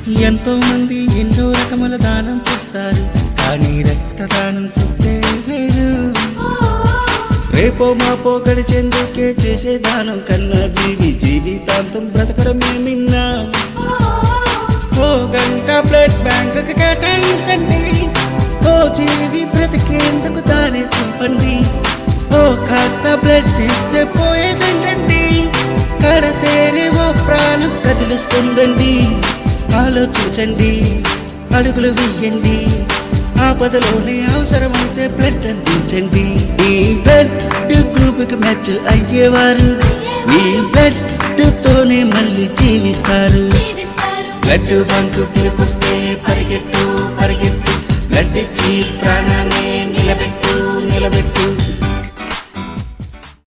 ఎంతో మంది ఎన్నో రకముల దానం చేస్తారు, కానీ రక్తదానం తృప్తే వేరు. రేపో మాపో గడిచేందుకే చేసే దానం కన్నా జీవితాంతం బ్రతకడమే మిన్నా. ఓ గంట బ్లడ్ బ్యాంక్ కేటాయించండి, ఓ జీవి బ్రతికేందుకు దానే చూపండి. ఓ కాస్త బ్లడ్ ఇస్తే పోయేదండి, కడతేనే ఓ ప్రాణం కదిలిస్తుందండి. ఆలోచించండి, అడుగులు వెయ్యండి, ఆపదలోనే అవసరమైతే బ్లడ్ అందించండి. ఈ బ్లడ్ గ్రూప్కి మ్యాచ్ అయ్యేవారు ఈ బ్లడ్ తోనే మళ్ళీ జీవిస్తారు. బ్లడ్ బంకు పిలుపుస్తే పరిగెట్టు పరిగెట్టు, బ్లడ్ ఇచ్చి ప్రాణాన్ని